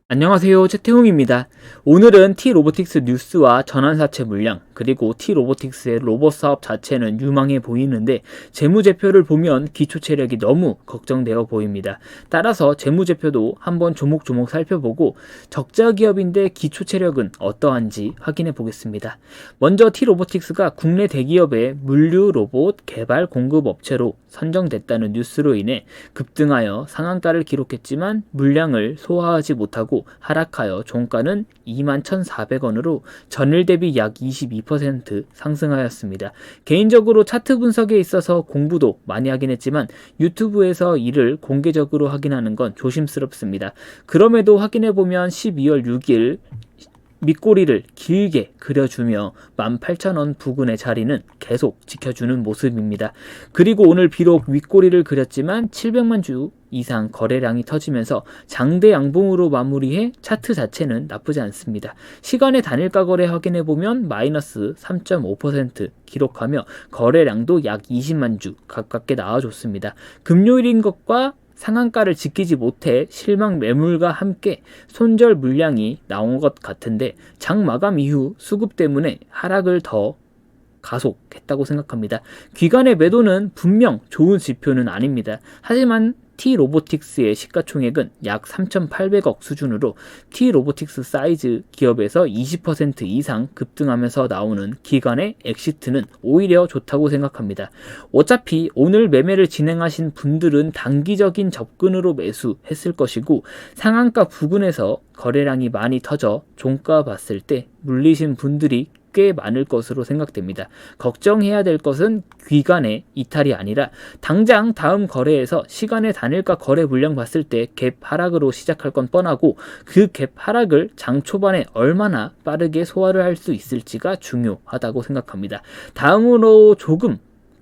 안녕하세요. 최태웅입니다. 오늘은 T-로보틱스 뉴스와 전환사채 물량, 그리고 T-로보틱스의 로봇 사업 자체는 유망해 보이는데 재무제표를 보면 기초체력이 너무 걱정되어 보입니다. 따라서 재무제표도 한번 조목조목 살펴보고 적자 기업인데 기초체력은 어떠한지 확인해 보겠습니다. 먼저 T-로보틱스가 국내 대기업의 물류 로봇 개발 공급 업체로 선정됐다는 뉴스로 인해 급등하여 상한가를 기록했지만 물량을 소화하지 못하고 하락하여 종가는 21,400원으로 전일 대비 약 22% 상승하였습니다. 개인적으로 차트 분석에 있어서 공부도 많이 하긴 했지만 유튜브에서 이를 공개적으로 확인하는 건 조심스럽습니다. 그럼에도 확인해보면 12월 6일 밑꼬리를 길게 그려주며 18,000원 부근의 자리는 계속 지켜주는 모습입니다. 그리고 오늘 비록 윗꼬리를 그렸지만 700만 주 이상 거래량이 터지면서 장대 양봉으로 마무리해 차트 자체는 나쁘지 않습니다. 시간의 단일가 거래 확인해보면 마이너스 3.5% 기록하며 거래량도 약 20만 주 가깝게 나와줬습니다. 금요일인 것과 상한가를 지키지 못해 실망 매물과 함께 손절 물량이 나온 것 같은데 장 마감 이후 수급 때문에 하락을 더 가속했다고 생각합니다. 기관의 매도는 분명 좋은 지표는 아닙니다. 하지만 T-로보틱스의 시가총액은 약 3,800억 수준으로 T-로보틱스 사이즈 기업에서 20% 이상 급등하면서 나오는 기관의 엑시트는 오히려 좋다고 생각합니다. 어차피 오늘 매매를 진행하신 분들은 단기적인 접근으로 매수했을 것이고 상한가 부근에서 거래량이 많이 터져 종가 봤을 때 물리신 분들이 꽤 많을 것으로 생각됩니다. 걱정해야 될 것은 기간의 이탈이 아니라 당장 다음 거래에서 시간의 단일가 거래 물량 봤을 때 갭 하락으로 시작할 건 뻔하고 그 갭 하락을 장 초반에 얼마나 빠르게 소화를 할 수 있을지가 중요하다고 생각합니다. 다음으로 조금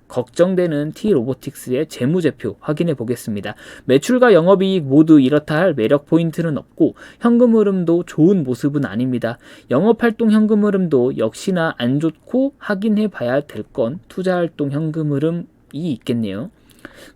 걱정되는 T-로보틱스의 재무제표 확인해 보겠습니다. 매출과 영업이익 모두 이렇다 할 매력 포인트는 없고 현금 흐름도 좋은 모습은 아닙니다. 영업활동 현금 흐름도 역시나 안 좋고 확인해 봐야 될 건 투자활동 현금 흐름이 있겠네요.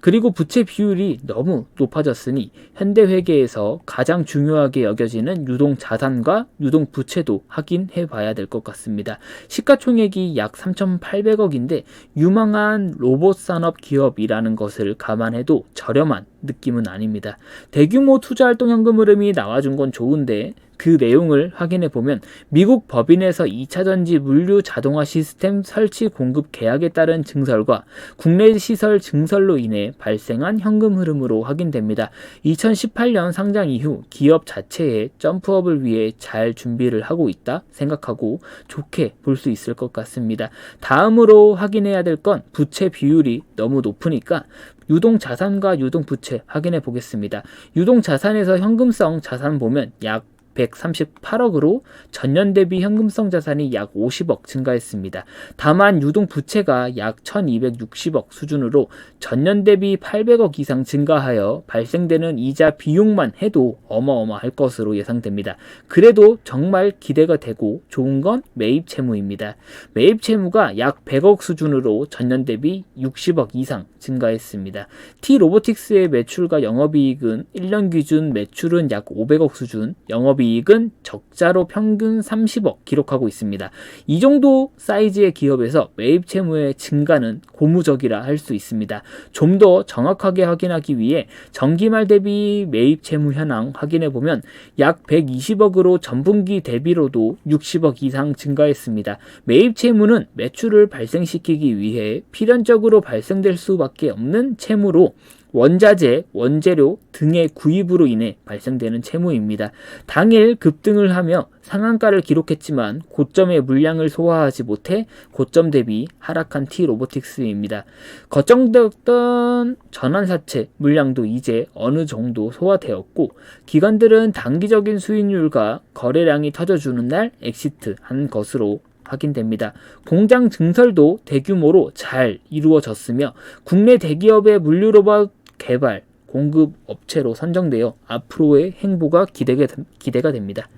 그리고 부채 비율이 너무 높아졌으니 현대회계에서 가장 중요하게 여겨지는 유동자산과 유동부채도 확인해 봐야 될 것 같습니다. 시가총액이 약 3,800억인데 유망한 로봇산업 기업이라는 것을 감안해도 저렴한 느낌은 아닙니다. 대규모 투자활동 현금 흐름이 나와준 건 좋은데 그 내용을 확인해 보면 미국 법인에서 2차전지 물류 자동화 시스템 설치 공급 계약에 따른 증설과 국내 시설 증설로 인해 발생한 현금 흐름으로 확인됩니다. 2018년 상장 이후 기업 자체의 점프업을 위해 잘 준비를 하고 있다 생각하고 좋게 볼 수 있을 것 같습니다. 다음으로 확인해야 될 건 부채 비율이 너무 높으니까 유동자산과 유동부채 확인해 보겠습니다. 유동자산에서 현금성 자산 보면 약 138억으로 전년 대비 현금성 자산이 약 50억 증가했습니다. 다만 유동부채가 약 1260억 수준으로 전년 대비 800억 이상 증가하여 발생되는 이자 비용만 해도 어마어마할 것으로 예상됩니다. 그래도 정말 기대가 되고 좋은 건 매입 채무입니다. 매입 채무가 약 100억 수준으로 전년 대비 60억 이상 증가했습니다. T-로보틱스의 매출과 영업이익은 1년 기준 매출은 약 500억 수준, 영업이익은 적자로 평균 30억 기록하고 있습니다. 이 정도 사이즈의 기업에서 매입 채무의 증가는 고무적이라 할 수 있습니다. 좀 더 정확하게 확인하기 위해 전기말 대비 매입 채무 현황 확인해 보면 약 120억으로 전분기 대비로도 60억 이상 증가했습니다. 매입 채무는 매출을 발생시키기 위해 필연적으로 발생될 수밖에 없는 채무로 원자재, 원재료 등의 구입으로 인해 발생되는 채무입니다. 당일 급등을 하며 상한가를 기록했지만 고점의 물량을 소화하지 못해 고점 대비 하락한 T-로보틱스입니다. 걱정되었던 전환사채 물량도 이제 어느 정도 소화되었고 기관들은 단기적인 수익률과 거래량이 터져주는 날 엑시트한 것으로 확인됩니다. 공장 증설도 대규모로 잘 이루어졌으며 국내 대기업의 물류 로봇 개발 공급 업체로 선정되어 앞으로의 행보가 기대가 됩니다.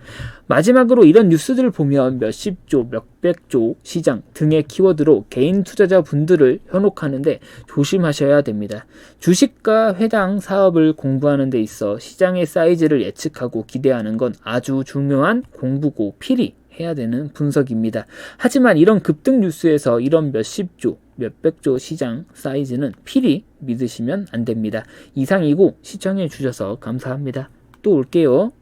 마지막으로 이런 뉴스들을 보면 몇십조, 몇백조 시장 등의 키워드로 개인 투자자 분들을 현혹하는데 조심하셔야 됩니다. 주식과 해당 사업을 공부하는 데 있어 시장의 사이즈를 예측하고 기대하는 건 아주 중요한 공부고 필히 해야 되는 분석입니다. 하지만 이런 급등 뉴스에서 이런 몇십조, 몇백조 시장 사이즈는 필히 믿으시면 안 됩니다. 이상이고 시청해 주셔서 감사합니다. 또 올게요.